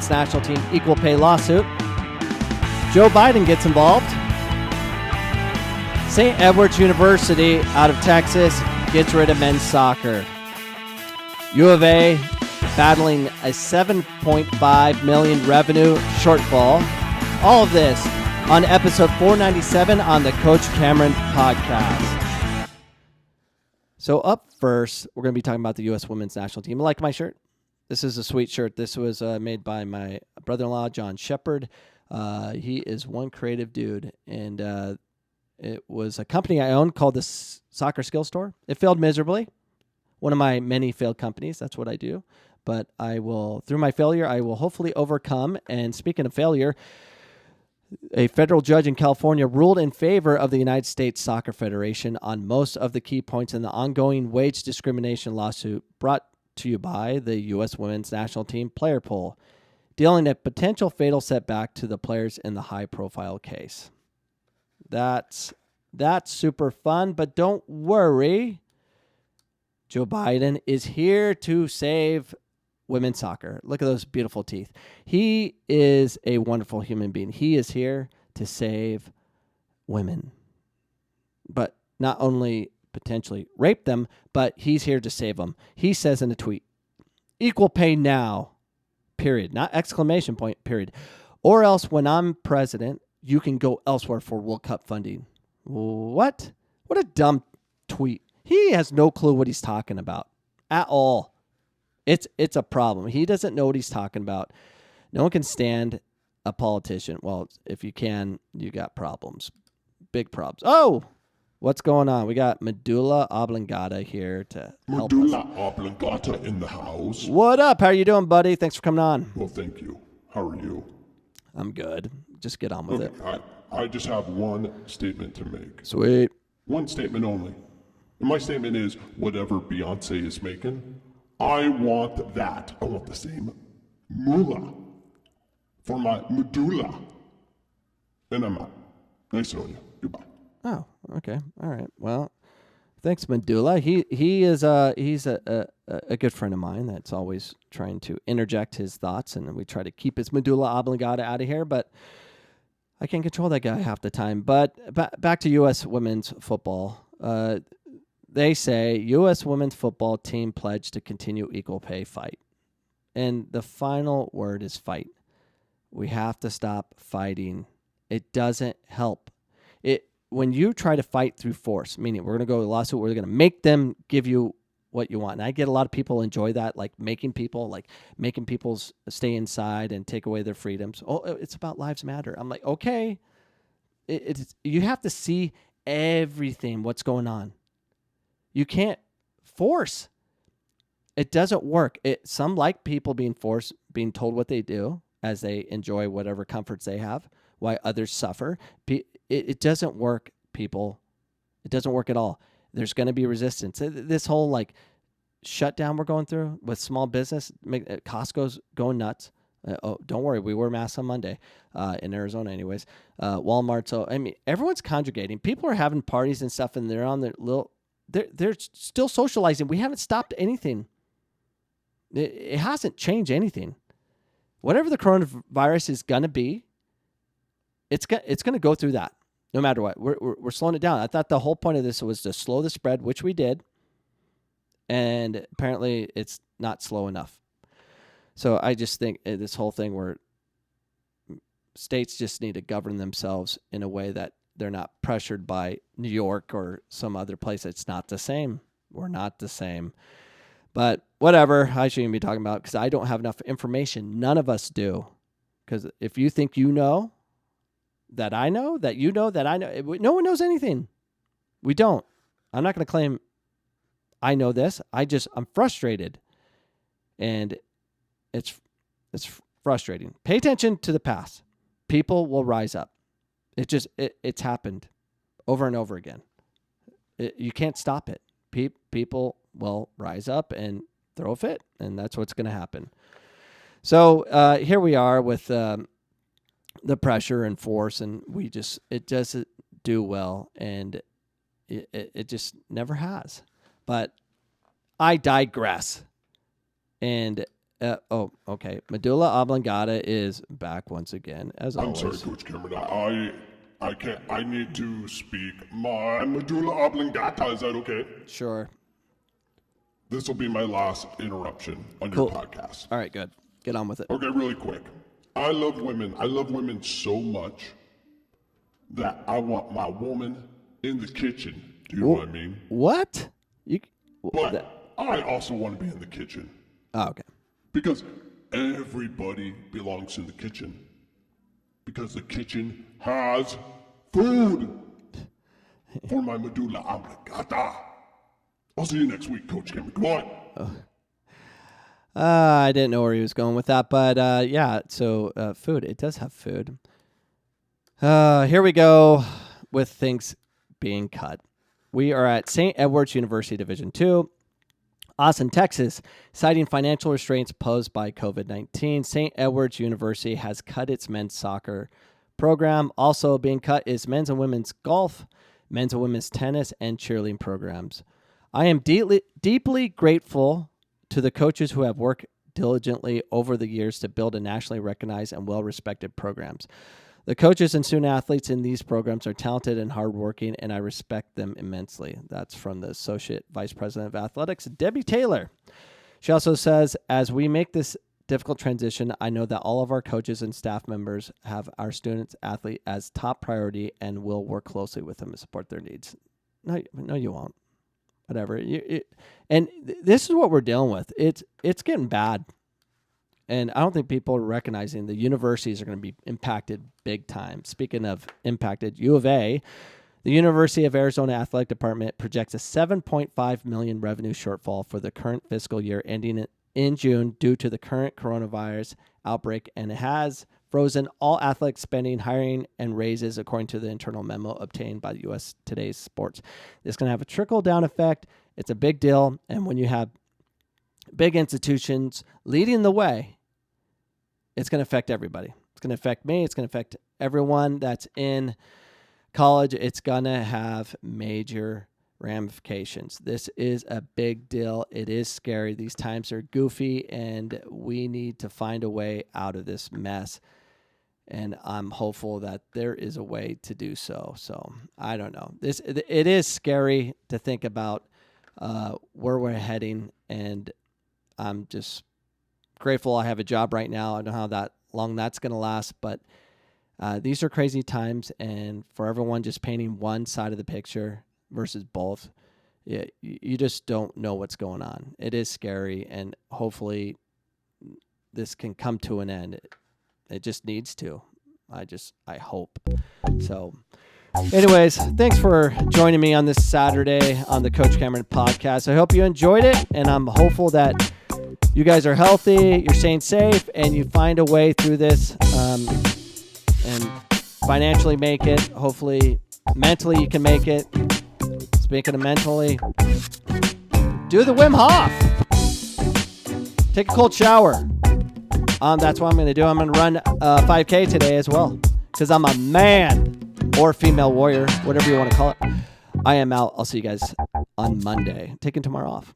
women's national team equal pay lawsuit. Joe Biden gets involved. St. Edward's University out of Texas gets rid of men's soccer. U of A battling a $7.5 million revenue shortfall. All of this on episode 497 on the Coach Cameron podcast. So up first, we're going to be talking about the U.S. women's national team. I like my shirt. This is a sweet shirt. This was made by my brother-in-law, John Shepard. He is one creative dude, and it was a company I owned called the Soccer Skill Store. It failed miserably. One of my many failed companies. That's what I do. But I will, through my failure, I will hopefully overcome. And speaking of failure, a federal judge in California ruled in favor of the United States Soccer Federation on most of the key points in the ongoing wage discrimination lawsuit brought to you by the U.S. women's national team player pool, dealing a potential fatal setback to the players in the high-profile case. That's super fun, but don't worry. Joe Biden is here to save women's soccer. Look at those beautiful teeth. He is a wonderful human being. He is here to save women, but not only potentially rape them, but he's here to save them. He says in a tweet, equal pay now, period, not exclamation point, period. Or else when I'm president, you can go elsewhere for World Cup funding. What? What a dumb tweet. He has no clue what he's talking about at all. It's a problem. He doesn't know what he's talking about. No one can stand a politician. Well, if you can, you got problems. Big problems. Oh, what's going on? We got Medulla Oblongata here to help us. Medulla Oblongata in the house. What up? How are you doing, buddy? Thanks for coming on. Well, thank you. How are you? I'm good. Just get on with it. I just have one statement to make. Sweet. One statement only. And my statement is, whatever Beyonce is making, I want that. I want the same moolah for my medulla. And I'm out. Nice knowing you. Goodbye. Oh, okay. All right. Well, thanks, Medulla. He's a good friend of mine that's always trying to interject his thoughts, and we try to keep his medulla oblongata out of here, but I can't control that guy half the time. But back to U.S. women's football. They say U.S. women's football team pledged to continue equal pay fight. And the final word is fight. We have to stop fighting. It doesn't help. When you try to fight through force, meaning we're going to go to a lawsuit, we're going to make them give you what you want. And I get a lot of people enjoy that, like making people stay inside and take away their freedoms. Oh, it's about lives matter. I'm like, okay. You have to see everything, what's going on. You can't force. It doesn't work. Some like people being forced, being told what they do as they enjoy whatever comforts they have, while others suffer. It doesn't work, people. It doesn't work at all. There's going to be resistance. This whole shutdown we're going through with small business, Costco's going nuts. Don't worry, we wear masks on Monday in Arizona anyways. Walmart. So, I mean, everyone's congregating. People are having parties and stuff, and they're on their little... They're still socializing. We haven't stopped anything. It hasn't changed anything. Whatever the coronavirus is going to be, it's going to go through that no matter what. We're slowing it down. I thought the whole point of this was to slow the spread, which we did. And apparently it's not slow enough. So I just think this whole thing where states just need to govern themselves in a way that they're not pressured by New York or some other place. It's not the same. We're not the same. But whatever, I shouldn't be talking about because I don't have enough information. None of us do. Because if you think you know, that I know, that you know, that I know, no one knows anything. We don't. I'm not going to claim I know this. I'm frustrated. And it's frustrating. Pay attention to the past. People will rise up. It's happened over and over again. You can't stop it. People will rise up and throw a fit, and that's what's going to happen. So here we are with the pressure and force, and it doesn't do well, and it just never has. But I digress. And Okay. Medulla oblongata is back once again, as I'm always. sorry, Coach Cameron. I can't. I need to speak my medulla oblongata. Is that okay? Sure. This will be my last interruption on Cool. your podcast. All right, good. Get on with it. Okay, really quick. I love women. I love women so much that I want my woman in the kitchen. Do you know what I mean? What? But I also want to be in the kitchen. Oh, okay. Because everybody belongs in the kitchen. Because the kitchen has food for my medulla oblongata. I'll see you next week, Coach Cameron. Come on. I didn't know where he was going with that, but yeah, so food. It does have food. Here we go with things being cut. We are at St. Edward's University Division II, Austin, Texas. Citing financial restraints posed by COVID-19, St. Edward's University has cut its men's soccer program. Also being cut is men's and women's golf, men's and women's tennis, and cheerleading programs. I am deeply grateful to the coaches who have worked diligently over the years to build a nationally recognized and well-respected programs. The coaches and student athletes in these programs are talented and hardworking, and I respect them immensely. That's from the Associate Vice President of Athletics, Debbie Taylor. She also says, as we make this difficult transition, I know that all of our coaches and staff members have our students athlete as top priority and will work closely with them to support their needs. No, you won't. Whatever. And this is what we're dealing with. It's getting bad. And I don't think people are recognizing the universities are going to be impacted big time. Speaking of impacted, U of A, the University of Arizona Athletic Department projects a $7.5 million revenue shortfall for the current fiscal year ending in June due to the current coronavirus outbreak, and it has frozen all athletic spending, hiring, and raises, according to the internal memo obtained by U.S. Today's Sports. It's going to have a trickle-down effect. It's a big deal, and when you have big institutions leading the way, it's going to affect everybody. It's going to affect me. It's going to affect everyone that's in college. It's going to have major ramifications. This is a big deal. It is scary. These times are goofy, and we need to find a way out of this mess. And I'm hopeful that there is a way to do so. So I don't know. It is scary to think about where we're heading, and I'm just grateful I have a job right now. I don't know how long that's going to last, but these are crazy times, and for everyone just painting one side of the picture versus both, you just don't know what's going on. It is scary, and hopefully this can come to an end. It just needs to. I hope. So anyways, thanks for joining me on this Saturday on the Coach Cameron podcast. I hope you enjoyed it, and I'm hopeful that you guys are healthy, you're staying safe, and you find a way through this and financially make it. Hopefully, mentally you can make it. Speaking of mentally, do the Wim Hof. Take a cold shower. That's what I'm going to do. I'm going to run 5K today as well because I'm a man or female warrior, whatever you want to call it. I am out. I'll see you guys on Monday. Taking tomorrow off.